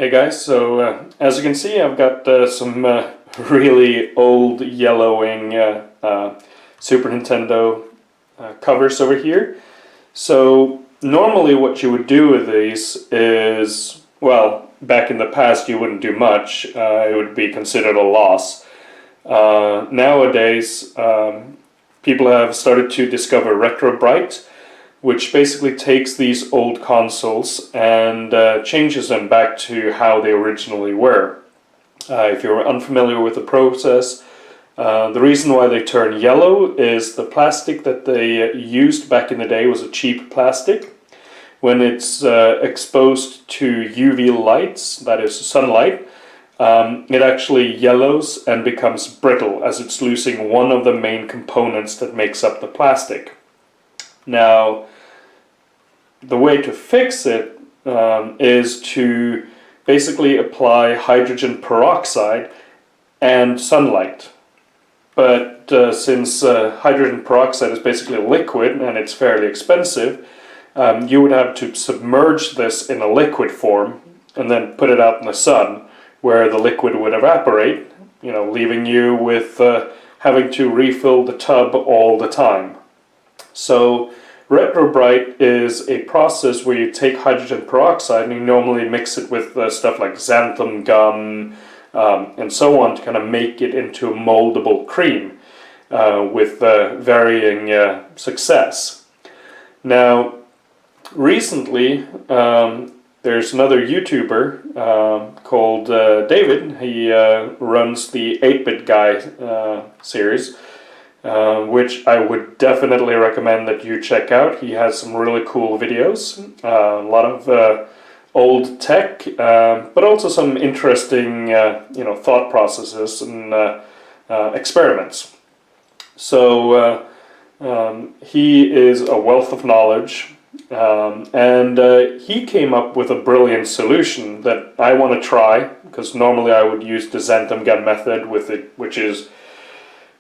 Hey guys, so as you can see, I've got some really old yellowing Super Nintendo covers over here. So normally what you would do with these is, well, back in the past you wouldn't do much. It would be considered a loss. Nowadays people have started to discover retro-bright, which basically takes these old consoles and changes them back to how they originally were. If you're unfamiliar with the process, the reason why they turn yellow is the plastic that they used back in the day was a cheap plastic. When it's exposed to UV lights, that is sunlight, it actually yellows and becomes brittle as it's losing one of the main components that makes up the plastic. Now, the way to fix it is to basically apply hydrogen peroxide and sunlight. But since hydrogen peroxide is basically a liquid and it's fairly expensive, you would have to submerge this in a liquid form and then put it out in the sun, where the liquid would evaporate, leaving you with having to refill the tub all the time. So retro-bright is a process where you take hydrogen peroxide and you normally mix it with stuff like xanthan gum and so on to kind of make it into a moldable cream with varying success. Now, recently there's another YouTuber called David. He runs the 8-Bit Guy series, which I would definitely recommend that you check out. He has some really cool videos, a lot of old tech, but also some interesting thought processes and experiments. So he is a wealth of knowledge, and he came up with a brilliant solution that I want to try, because normally I would use the xanthan gum method with it, which is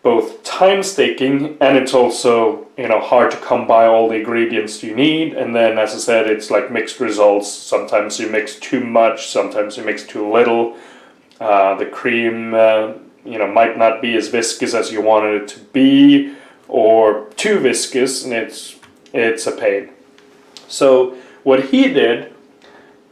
both time-staking and it's also hard to come by all the ingredients you need. And then, as I said, it's like mixed results. Sometimes you mix too much, sometimes you mix too little. The cream might not be as viscous as you wanted it to be, or too viscous, and it's a pain. So what he did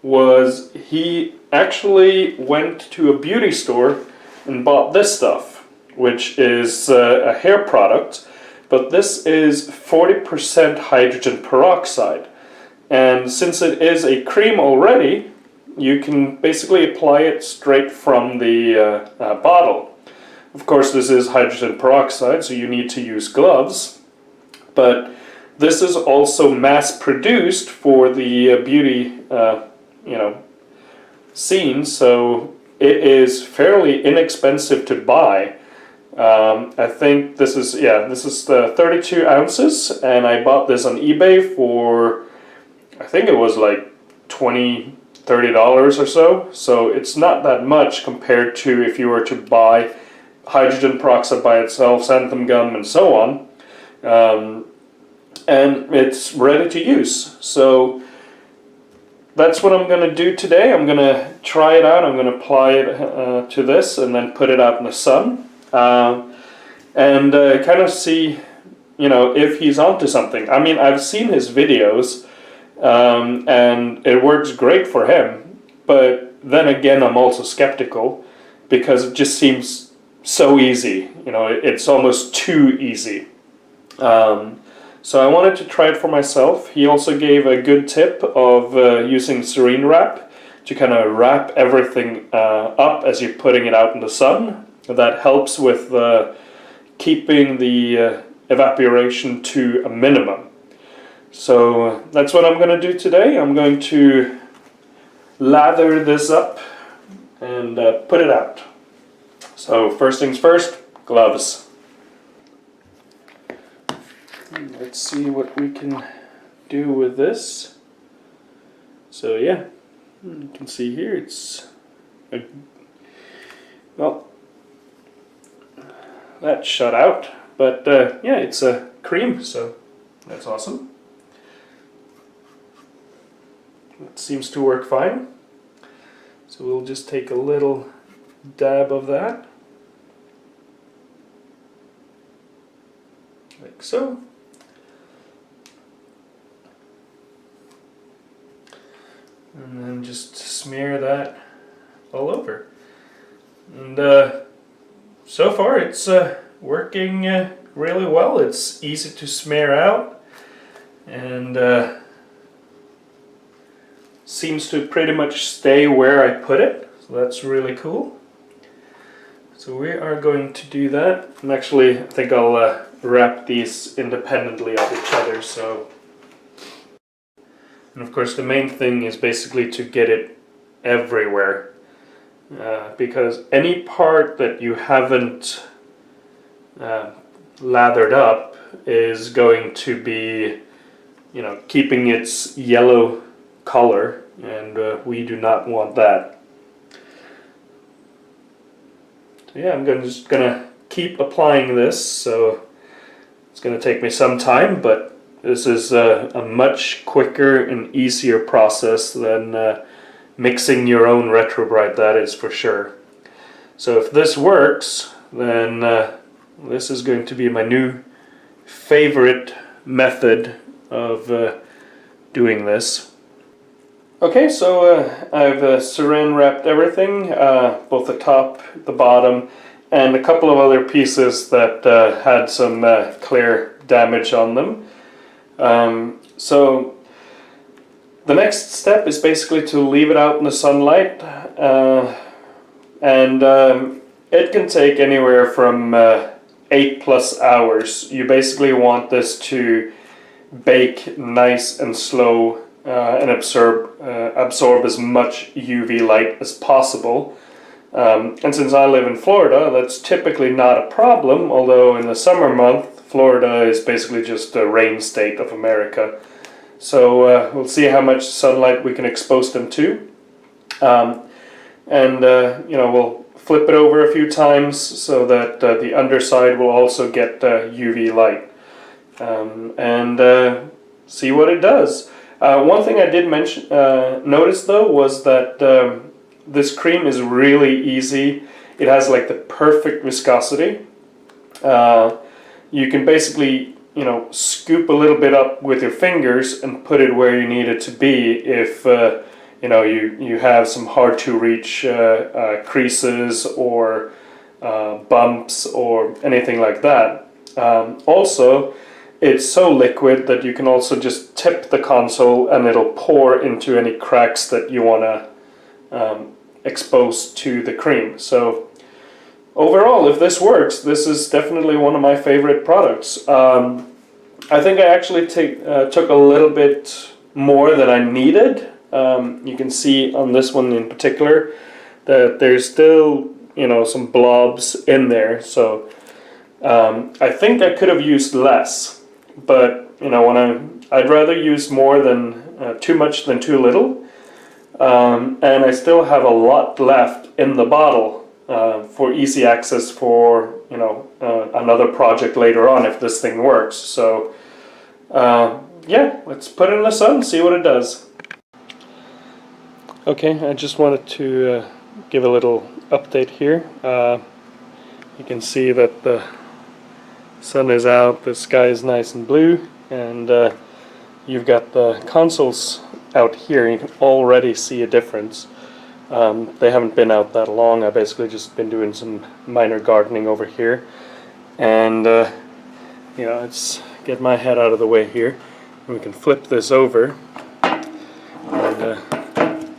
was he actually went to a beauty store and bought this stuff, which is a hair product, but this is 40% hydrogen peroxide. And since it is a cream already, you can basically apply it straight from the bottle. Of course, this is hydrogen peroxide, so you need to use gloves, but this is also mass-produced for the beauty scene, so it is fairly inexpensive to buy. I think this is the 32 ounces, and I bought this on eBay for, I think it was like $20–30 or so. So it's not that much compared to if you were to buy hydrogen peroxide by itself, xanthan gum, and so on. And it's ready to use. So that's what I'm going to do today. I'm going to try it out. I'm going to apply it to this and then put it out in the sun. And kind of see, if he's onto something. I mean, I've seen his videos, and it works great for him, but then again, I'm also skeptical, because it just seems so easy, it's almost too easy. So I wanted to try it for myself. He also gave a good tip of using saran wrap to kind of wrap everything up as you're putting it out in the sun. That helps with keeping the evaporation to a minimum. So that's what I'm going to do today. I'm going to lather this up and put it out. So first things first, gloves. Let's see what we can do with this. So yeah, you can see here it's well, that shut out, but yeah, it's a cream, so that's awesome. It seems to work fine. So we'll just take a little dab of that, like so. And then just smear that all over. And so far it's working really well. It's easy to smear out, and seems to pretty much stay where I put it, so that's really cool. So we are going to do that, and actually I think I'll wrap these independently of each other. So, and of course the main thing is basically to get it everywhere, because any part that you haven't lathered up is going to be, you know, keeping its yellow color, and we do not want that. So yeah, I'm just gonna keep applying this, so it's gonna take me some time, but this is a much quicker and easier process than mixing your own Retrobrite, that is for sure. So if this works, then this is going to be my new favorite method of doing this. Okay, so I've saran wrapped everything, both the top, the bottom, and a couple of other pieces that had some clear damage on them. So the next step is basically to leave it out in the sunlight, and it can take anywhere from 8+ hours. You basically want this to bake nice and slow, and absorb as much UV light as possible. And since I live in Florida, that's typically not a problem, although in the summer month, Florida is basically just a rain state of America. So we'll see how much sunlight we can expose them to. You know, we'll flip it over a few times so that the underside will also get UV light. And see what it does. One thing I did notice though was that this cream is really easy. It has like the perfect viscosity. You can basically, you know, scoop a little bit up with your fingers and put it where you need it to be if you know, you have some hard to reach creases or bumps or anything like that. Also, it's so liquid that you can also just tip the console and it'll pour into any cracks that you want to expose to the cream. So overall, if this works, this is definitely one of my favorite products. I think I actually took a little bit more than I needed. You can see on this one in particular that there's still, you know, some blobs in there. So I think I could have used less. But you know, I'd rather use more than too much than too little, and I still have a lot left in the bottle for easy access for, you know, another project later on if this thing works. So yeah, let's put it in the sun, see what it does. Okay, I just wanted to give a little update here. You can see that the sun is out, the sky is nice and blue, and you've got the consoles out here. You can already see a difference. They haven't been out that long. I've basically just been doing some minor gardening over here, and you know, let's get my head out of the way here. We can flip this over, and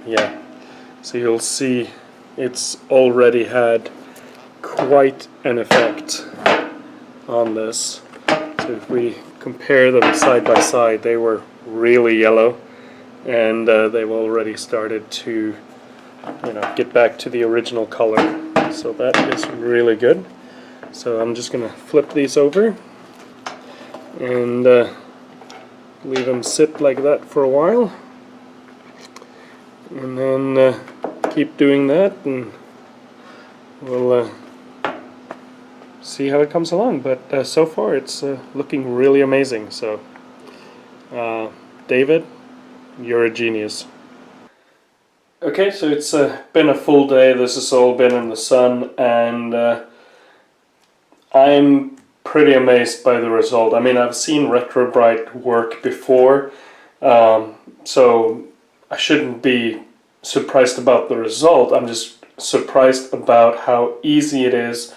yeah, so you'll see it's already had quite an effect on this. So if we compare them side by side, they were really yellow, and they've already started to, you know, get back to the original color. So that is really good. So I'm just gonna flip these over and leave them sit like that for a while, and then keep doing that, and we'll see how it comes along. But so far it's looking really amazing. So David, you're a genius. Okay, so it's been a full day. This has all been in the sun, and I'm pretty amazed by the result. I mean, I've seen Retro Bright work before, so I shouldn't be surprised about the result. I'm just surprised about how easy it is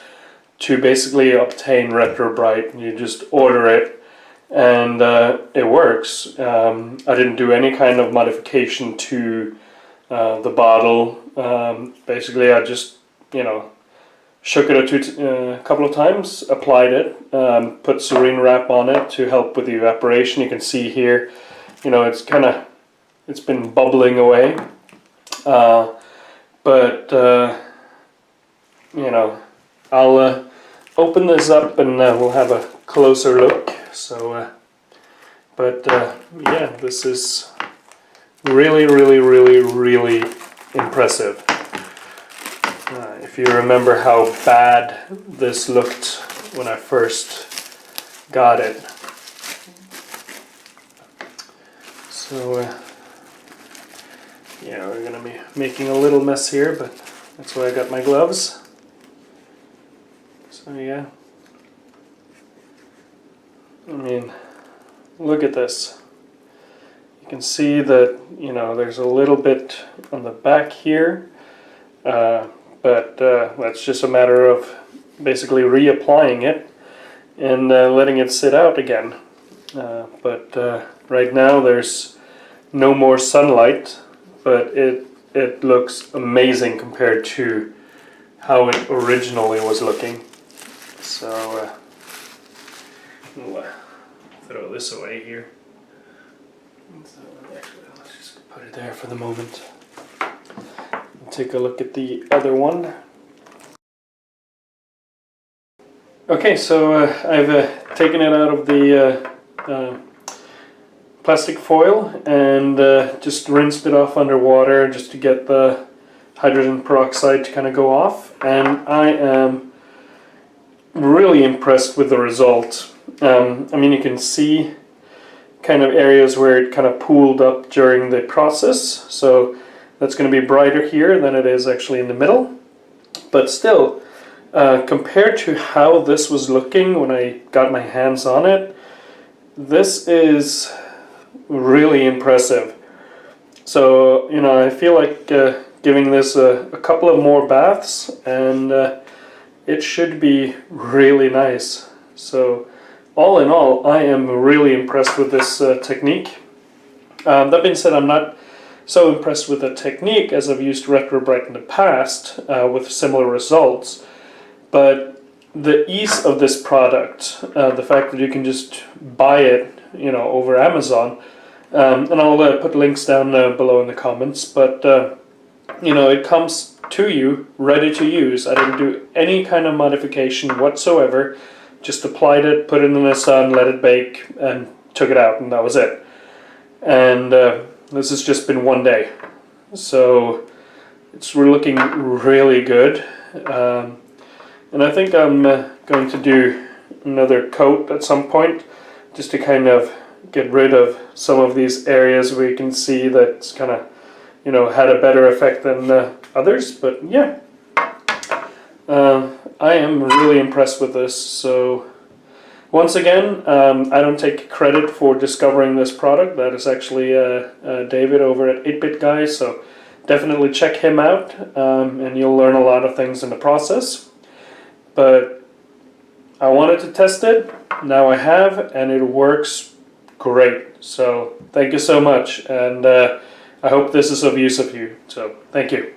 to basically obtain Retro Bright. You just order it, and it works. I didn't do any kind of modification to the bottle. Basically, I just, shook it a couple of times, applied it, put saline wrap on it to help with the evaporation. You can see here, it's been bubbling away. I'll open this up and we'll have a closer look. So, yeah, this is really, really, really, really impressive. If you remember how bad this looked when I first got it. So, yeah, we're going to be making a little mess here, but that's why I got my gloves. So, yeah. I mean, look at this. You can see that, there's a little bit on the back here, but that's just a matter of basically reapplying it and letting it sit out again. But right now there's no more sunlight, but it looks amazing compared to how it originally was looking. So we'll throw this away here. So actually, let's just put it there for the moment. Take a look at the other one. Okay, so I've taken it out of the plastic foil and just rinsed it off under water just to get the hydrogen peroxide to kind of go off. And I am really impressed with the result. I mean, you can see kind of areas where it kind of pooled up during the process, so that's going to be brighter here than it is actually in the middle. But still, compared to how this was looking when I got my hands on it, this is really impressive. So, I feel like giving this a couple of more baths, and it should be really nice. So, all in all, I am really impressed with this technique. That being said, I'm not so impressed with the technique as I've used Retro Bright in the past with similar results. But the ease of this product, the fact that you can just buy it, over Amazon, and I'll put links down below in the comments. But it comes to you ready to use. I didn't do any kind of modification whatsoever. Just applied it, put it in the sun, let it bake, and took it out, and that was it. And this has just been one day. So it's looking really good. And I think I'm going to do another coat at some point, just to kind of get rid of some of these areas where you can see that's kind of, had a better effect than others. But yeah. I am really impressed with this. So once again, I don't take credit for discovering this product. That is actually David over at 8-Bit Guy, so definitely check him out, and you'll learn a lot of things in the process. But I wanted to test it, now I have, and it works great. So thank you so much, and I hope this is of use of you. So thank you.